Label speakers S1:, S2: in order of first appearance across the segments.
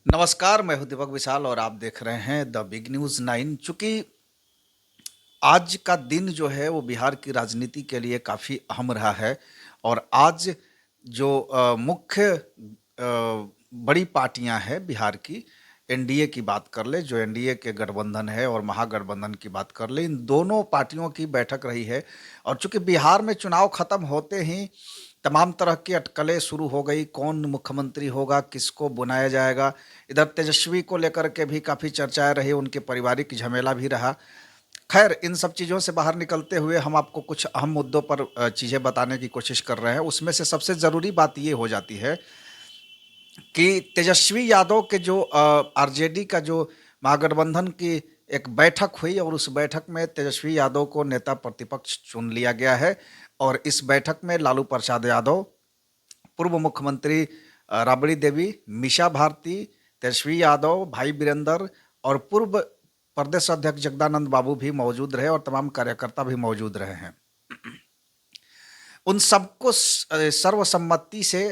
S1: नमस्कार, मैं हूं दीपक विशाल और आप देख रहे हैं द बिग न्यूज़ 9। चूंकि आज का दिन जो है वो बिहार की राजनीति के लिए काफ़ी अहम रहा है और आज जो मुख्य बड़ी पार्टियां हैं बिहार की, एनडीए की बात कर ले, जो एनडीए के गठबंधन है और महागठबंधन की बात कर ले, इन दोनों पार्टियों की बैठक रही है। और चूंकि बिहार में चुनाव खत्म होते ही तमाम तरह की अटकलें शुरू हो गई, कौन मुख्यमंत्री होगा, किसको बुलाया जाएगा। इधर तेजस्वी को लेकर के भी काफ़ी चर्चाएं रही, उनके पारिवारिक झमेला भी रहा। खैर, इन सब चीज़ों से बाहर निकलते हुए हम आपको कुछ अहम मुद्दों पर चीज़ें बताने की कोशिश कर रहे हैं। उसमें से सबसे ज़रूरी बात ये हो जाती है कि तेजस्वी यादव के जो आरजेडी का जो महागठबंधन की एक बैठक हुई और उस बैठक में तेजस्वी यादव को नेता प्रतिपक्ष चुन लिया गया है। और इस बैठक में लालू प्रसाद यादव, पूर्व मुख्यमंत्री राबड़ी देवी, मीसा भारती, तेजस्वी यादव, भाई वीरेंद्र और पूर्व प्रदेश अध्यक्ष जगदानंद बाबू भी मौजूद रहे और तमाम कार्यकर्ता भी मौजूद रहे हैं। उन सबको सर्वसम्मति से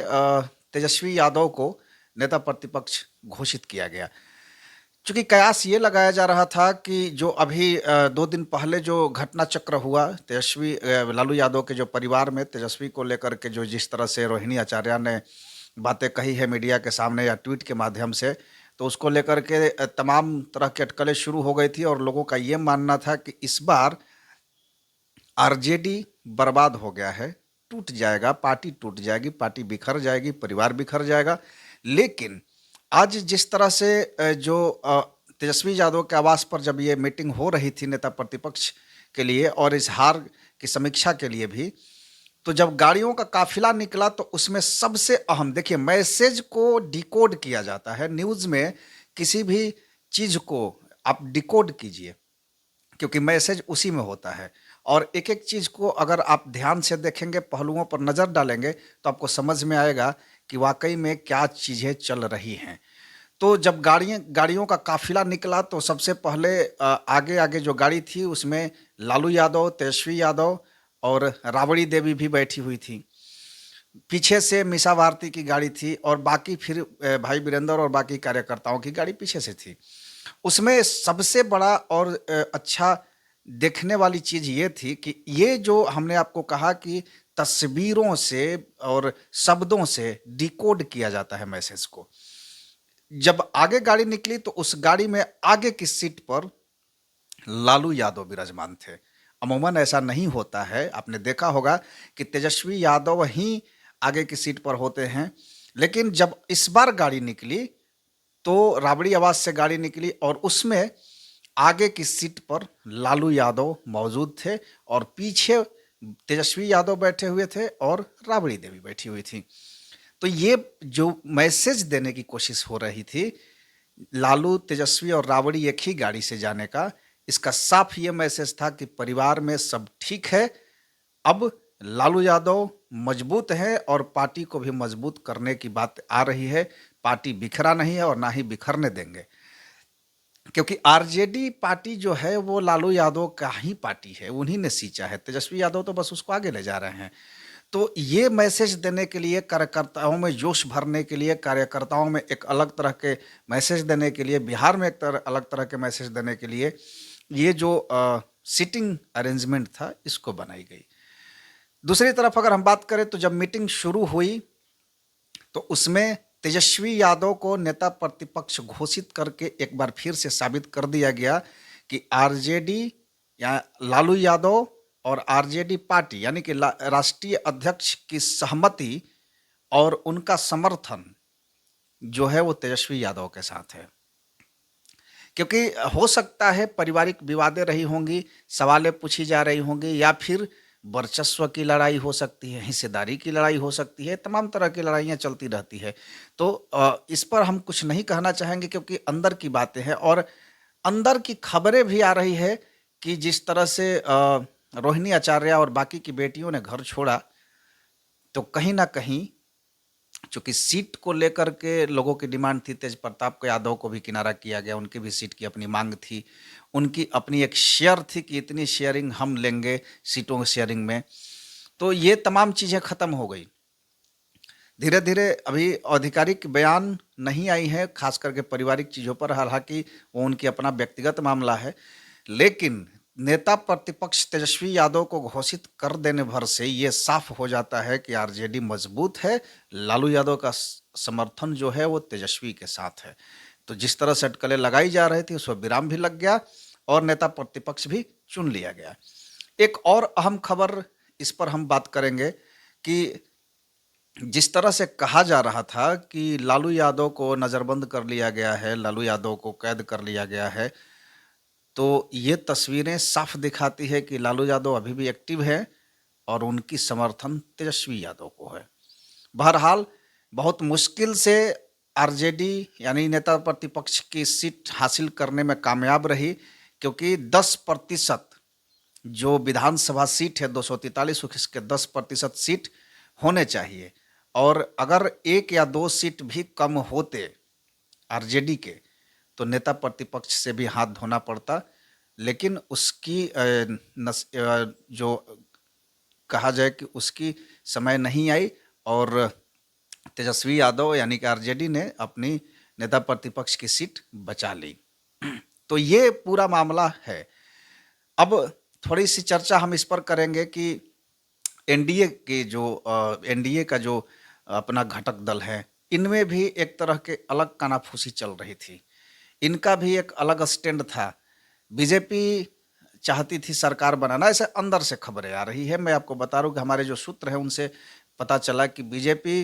S1: तेजस्वी यादव को नेता प्रतिपक्ष घोषित किया गया। चूंकि कयास ये लगाया जा रहा था कि जो अभी 2 दिन पहले जो घटना चक्र हुआ तेजस्वी लालू यादव के जो परिवार में तेजस्वी को लेकर के, जो जिस तरह से रोहिणी आचार्य ने बातें कही है मीडिया के सामने या ट्वीट के माध्यम से, तो उसको लेकर के तमाम तरह की अटकलें शुरू हो गई थी और लोगों का ये मानना था कि इस बार आरजेडी बर्बाद हो गया है, टूट जाएगा, पार्टी टूट जाएगी, पार्टी बिखर जाएगी, परिवार बिखर जाएगा। लेकिन आज जिस तरह से जो तेजस्वी यादव के आवास पर जब ये मीटिंग हो रही थी नेता प्रतिपक्ष के लिए और इस हार की समीक्षा के लिए भी, तो जब गाड़ियों का काफिला निकला तो उसमें सबसे अहम, देखिए, मैसेज को डिकोड किया जाता है न्यूज़ में। किसी भी चीज़ को आप डिकोड कीजिए क्योंकि मैसेज उसी में होता है और एक एक चीज़ को अगर आप ध्यान से देखेंगे, पहलुओं पर नज़र डालेंगे, तो आपको समझ में आएगा कि वाकई में क्या चीज़ें चल रही हैं। तो जब गाड़ियों का काफिला निकला तो सबसे पहले आगे आगे जो गाड़ी थी उसमें लालू यादव, तेजस्वी यादव और राबड़ी देवी भी बैठी हुई थी। पीछे से मीसा भारती की गाड़ी थी और बाकी फिर भाई वीरेंद्र और बाकी कार्यकर्ताओं की गाड़ी पीछे से थी। उसमें सबसे बड़ा और अच्छा देखने वाली चीज़ ये थी कि ये जो हमने आपको कहा कि तस्वीरों से और शब्दों से डिकोड किया जाता है मैसेज को। जब आगे गाड़ी निकली तो उस गाड़ी में आगे की सीट पर लालू यादव विराजमान थे। अमूमन ऐसा नहीं होता है, आपने देखा होगा कि तेजस्वी यादव ही आगे की सीट पर होते हैं। लेकिन जब इस बार गाड़ी निकली तो राबड़ी आवास से गाड़ी निकली और उसमें आगे की सीट पर लालू यादव मौजूद थे और पीछे तेजस्वी यादव बैठे हुए थे और राबड़ी देवी बैठी हुई थी। तो ये जो मैसेज देने की कोशिश हो रही थी लालू, तेजस्वी और राबड़ी एक ही गाड़ी से जाने का, इसका साफ ये मैसेज था कि परिवार में सब ठीक है। अब लालू यादव मजबूत है और पार्टी को भी मजबूत करने की बात आ रही है। पार्टी बिखरा नहीं है और ना ही बिखरने देंगे, क्योंकि आरजेडी पार्टी जो है वो लालू यादव का ही पार्टी है, उन्हीं ने सींचा है। तेजस्वी यादव तो बस उसको आगे ले जा रहे हैं। तो ये मैसेज देने के लिए, कार्यकर्ताओं में जोश भरने के लिए, कार्यकर्ताओं में एक अलग तरह के मैसेज देने के लिए, बिहार में एक अलग तरह के मैसेज देने के लिए ये जो सीटिंग अरेंजमेंट था इसको बनाई गई। दूसरी तरफ अगर हम बात करें तो जब मीटिंग शुरू हुई तो उसमें तेजस्वी यादव को नेता प्रतिपक्ष घोषित करके एक बार फिर से साबित कर दिया गया कि आरजेडी या लालू यादव और आरजेडी पार्टी यानी कि राष्ट्रीय अध्यक्ष की सहमति और उनका समर्थन जो है वो तेजस्वी यादव के साथ है। क्योंकि हो सकता है पारिवारिक विवादें रही होंगी, सवालें पूछी जा रही होंगी, या फिर वर्चस्व की लड़ाई हो सकती है, हिस्सेदारी की लड़ाई हो सकती है, तमाम तरह की लड़ाइयाँ चलती रहती है। तो इस पर हम कुछ नहीं कहना चाहेंगे क्योंकि अंदर की बातें हैं और अंदर की खबरें भी आ रही है कि जिस तरह से रोहिणी आचार्य और बाकी की बेटियों ने घर छोड़ा, तो कहीं ना कहीं चूंकि सीट को लेकर के लोगों की डिमांड थी, तेज प्रताप यादव को भी किनारा किया गया, उनकी भी सीट की अपनी मांग थी, उनकी अपनी एक शेयर थी कि इतनी शेयरिंग हम लेंगे सीटों शेयरिंग में। तो ये तमाम चीज़ें खत्म हो गई। धीरे धीरे अभी आधिकारिक बयान नहीं आई है, खास करके पारिवारिक चीज़ों पर, हालांकि वो उनकी अपना व्यक्तिगत मामला है। लेकिन नेता प्रतिपक्ष तेजस्वी यादव को घोषित कर देने भर से ये साफ हो जाता है कि आरजेडी मजबूत है, लालू यादव का समर्थन जो है वो तेजस्वी के साथ है। तो जिस तरह से अटकलें लगाई जा रही थी उस पर विराम भी लग गया और नेता प्रतिपक्ष भी चुन लिया गया। एक और अहम खबर इस पर हम बात करेंगे कि जिस तरह से कहा जा रहा था कि लालू यादव को नज़रबंद कर लिया गया है, लालू यादव को कैद कर लिया गया है, तो ये तस्वीरें साफ दिखाती है कि लालू यादव अभी भी एक्टिव है और उनकी समर्थन तेजस्वी यादव को है। बहरहाल बहुत मुश्किल से आरजेडी यानी नेता प्रतिपक्ष की सीट हासिल करने में कामयाब रही, क्योंकि 10% जो विधानसभा सीट है 243, उसके 10% सीट होने चाहिए, और अगर 1 या 2 सीट भी कम होते आरजेडी के तो नेता प्रतिपक्ष से भी हाथ धोना पड़ता। लेकिन उसकी जो कहा जाए कि उसकी समय नहीं आई और तेजस्वी यादव यानी कि आरजेडी ने अपनी नेता प्रतिपक्ष की सीट बचा ली। तो ये पूरा मामला है। अब थोड़ी सी चर्चा हम इस पर करेंगे कि एनडीए का जो अपना घटक दल है, इनमें भी एक तरह के अलग कानाफूसी चल रही थी। इनका भी एक अलग स्टैंड था। बीजेपी चाहती थी सरकार बनाना, ऐसे अंदर से खबरें आ रही है। मैं आपको बता रहा हूँ कि हमारे जो सूत्र हैं उनसे पता चला कि बीजेपी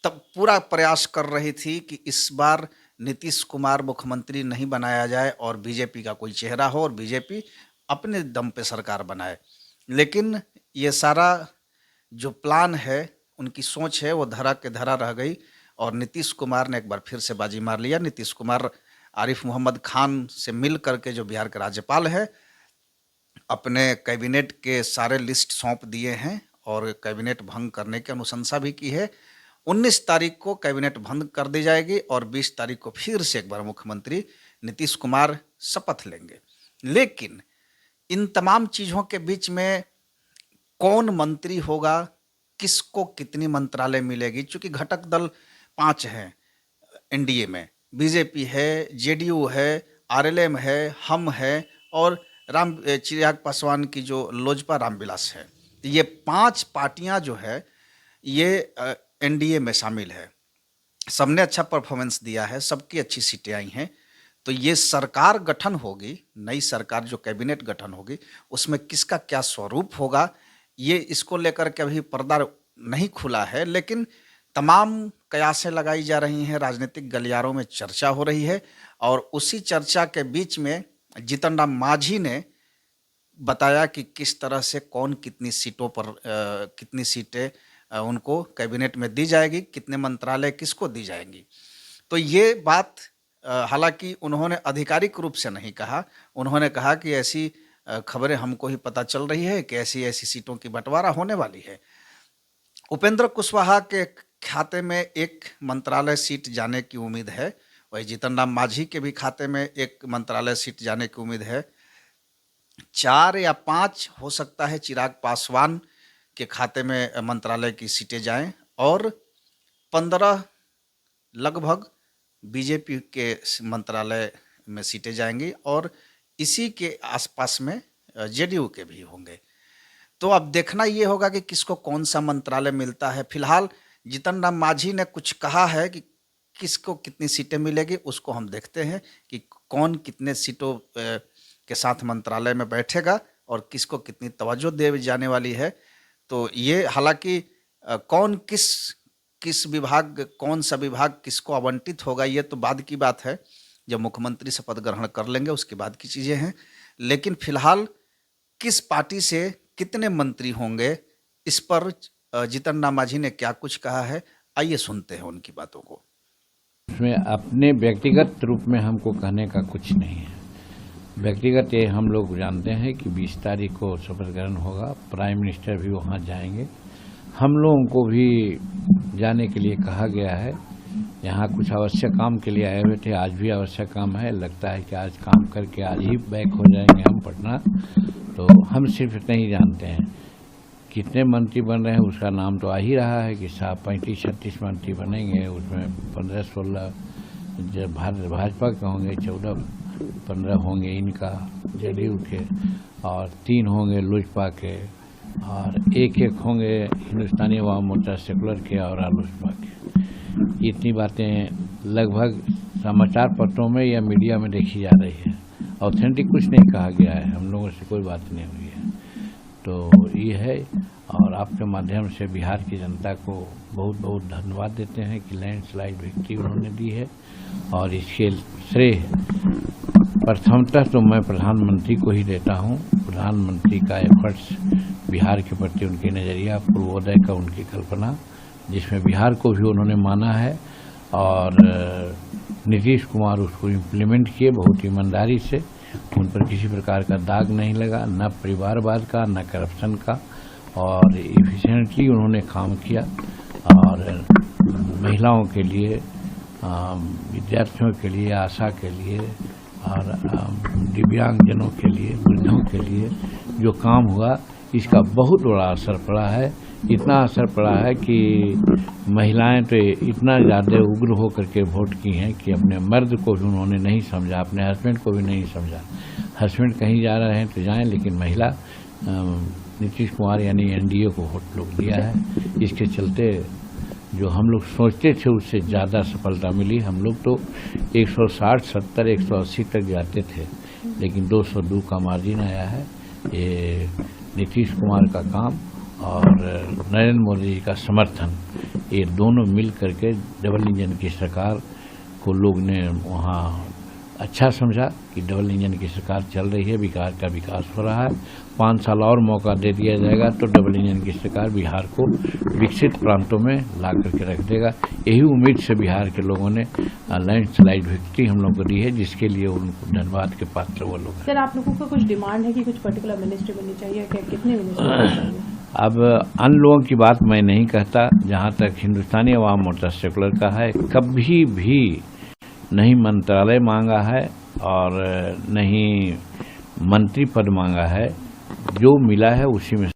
S1: तब पूरा प्रयास कर रही थी कि इस बार नीतीश कुमार मुख्यमंत्री नहीं बनाया जाए और बीजेपी का कोई चेहरा हो और बीजेपी अपने दम पे सरकार बनाए। लेकिन ये सारा जो प्लान है, उनकी सोच है, वो धरा के धरा रह गई और नीतीश कुमार ने एक बार फिर से बाजी मार लिया। नीतीश कुमार आरिफ मोहम्मद खान से मिल करके, जो बिहार के राज्यपाल है, अपने कैबिनेट के सारे लिस्ट सौंप दिए हैं और कैबिनेट भंग करने की अनुशंसा भी की है। 19 तारीख को कैबिनेट भंग कर दी जाएगी और 20 तारीख को फिर से एक बार मुख्यमंत्री नीतीश कुमार शपथ लेंगे। लेकिन इन तमाम चीज़ों के बीच में कौन मंत्री होगा, किसको कितनी मंत्रालय मिलेगी, चूंकि घटक दल 5 हैं एनडीए में, बीजेपी है, जेडीयू है, आरएलएम है, हम है और चिराग पासवान की जो लोजपा रामविलास है। ये 5 पार्टियां जो है ये एनडीए में शामिल है। सबने अच्छा परफॉर्मेंस दिया है, सबकी अच्छी सीटें आई हैं। तो ये सरकार गठन होगी, नई सरकार जो कैबिनेट गठन होगी, उसमें किसका क्या स्वरूप होगा, ये इसको लेकर के अभी पर्दा नहीं खुला है। लेकिन तमाम कयासें लगाई जा रही हैं, राजनीतिक गलियारों में चर्चा हो रही है और उसी चर्चा के बीच में जीतन राम मांझी ने बताया कि किस तरह से कौन कितनी सीटों पर कितनी सीटें उनको कैबिनेट में दी जाएगी, कितने मंत्रालय किसको दी जाएंगी। तो ये बात हालांकि उन्होंने आधिकारिक रूप से नहीं कहा, उन्होंने कहा कि ऐसी खबरें हमको ही पता चल रही है कि ऐसी ऐसी सीटों की बंटवारा होने वाली है। उपेंद्र कुशवाहा के खाते में एक मंत्रालय सीट जाने की उम्मीद है, वही जीतन राम मांझी के भी खाते में एक मंत्रालय सीट जाने की उम्मीद है। 4 या 5 हो सकता है चिराग पासवान के खाते में मंत्रालय की सीटें जाएं और 15 लगभग बीजेपी के मंत्रालय में सीटें जाएंगी और इसी के आसपास में जेडीयू के भी होंगे। तो अब देखना ये होगा कि किसको कौन सा मंत्रालय मिलता है। फिलहाल जीतन राम मांझी ने कुछ कहा है कि किसको कितनी सीटें मिलेगी, उसको हम देखते हैं कि कौन कितने सीटों के साथ मंत्रालय में बैठेगा और किसको कितनी तवज्जो दे जाने वाली है। तो ये हालांकि कौन किस विभाग, कौन सा विभाग किसको आवंटित होगा, ये तो बाद की बात है, जब मुख्यमंत्री शपथ ग्रहण कर लेंगे उसके बाद की चीज़ें हैं। लेकिन फिलहाल किस पार्टी से कितने मंत्री होंगे, इस पर जीतन राम मांझी ने क्या कुछ कहा है, आइए सुनते हैं उनकी बातों को।
S2: उसमें अपने व्यक्तिगत रूप में हमको कहने का कुछ नहीं है। व्यक्तिगत ये हम लोग जानते हैं कि 20 तारीख को शपथ ग्रहण होगा, प्राइम मिनिस्टर भी वहाँ जाएंगे। हम लोगों को भी जाने के लिए कहा गया है। यहाँ कुछ आवश्यक काम के लिए आए हुए थे, आज भी आवश्यक काम है। लगता है कि आज काम करके आज ही बैक हो जाएंगे हम पटना। तो हम सिर्फ इतना ही जानते हैं। कितने मंत्री बन रहे हैं उसका नाम तो आ ही रहा है कि 35-36 मंत्री बनेंगे, उसमें 15-16 जब भाजपा के होंगे, 14-15 होंगे इनका जदयू के, और 3 होंगे लोजपा के, और एक होंगे हिंदुस्तानी अवाम मोर्चा सेकुलर के और रालोसपा के। इतनी बातें लगभग समाचार पत्रों में या मीडिया में देखी जा रही है। ऑथेंटिक कुछ नहीं कहा गया है, हम लोगों से कोई बात नहीं हुई है। तो ये है, और आपके माध्यम से बिहार की जनता को बहुत बहुत धन्यवाद देते हैं कि लैंडस्लाइड विक्ट्री उन्होंने दी है। और इसके श्रेय प्रथमतः तो मैं प्रधानमंत्री को ही देता हूँ। प्रधानमंत्री का एफर्ट्स, बिहार के प्रति उनकी नज़रिया, पूर्वोदय का उनकी कल्पना, जिसमें बिहार को भी उन्होंने माना है, और नीतीश कुमार उसको इम्प्लीमेंट किए बहुत ईमानदारी से। उन पर किसी प्रकार का दाग नहीं लगा, न परिवारवाद का, न करप्शन का, और एफिशिएंटली उन्होंने काम किया। और महिलाओं के लिए, विद्यार्थियों के लिए, आशा के लिए, और दिव्यांगजनों के लिए, वृद्धों के लिए जो काम हुआ, इसका बहुत बड़ा असर पड़ा है। इतना असर पड़ा है कि महिलाएं तो इतना ज़्यादा उग्र होकर के वोट की हैं कि अपने मर्द को भी उन्होंने नहीं समझा, अपने हस्बैंड को भी नहीं समझा। हस्बैंड कहीं जा रहे हैं तो जाएं, लेकिन महिला नीतीश कुमार यानी एनडीए को वोट लोग दिया है। इसके चलते जो हम लोग सोचते थे उससे ज़्यादा सफलता मिली। हम लोग तो 160, 70, 180 तक जाते थे, लेकिन 202 का मार्जिन आया है। ये नीतीश कुमार का काम और नरेंद्र मोदी जी का समर्थन, ये दोनों मिल करके डबल इंजन की सरकार को लोग ने वहाँ अच्छा समझा कि डबल इंजन की सरकार चल रही है, बिहार का विकास हो रहा है। 5 साल और मौका दे दिया जाएगा तो डबल इंजन की सरकार बिहार को विकसित प्रांतों में ला करके रख देगा। यही उम्मीद से बिहार के लोगों ने लैंडस्लाइड विक्ट्री हम लोग को दी है, जिसके लिए उनको धन्यवाद के पात्र वो लोग हैं।
S3: सर, आप लोगों को कुछ डिमांड है कि कुछ पर्टिकुलर मिनिस्ट्री बननी चाहिए क्या? कितने मिनिस्ट्री चाहिए?
S2: अब अन्य लोगों की बात मैं नहीं कहता। जहाँ तक हिंदुस्तानी अवाम मोर्चा सेकुलर का है, कभी भी नहीं मंत्रालय मांगा है और नहीं मंत्री पद मांगा है। जो मिला है उसी में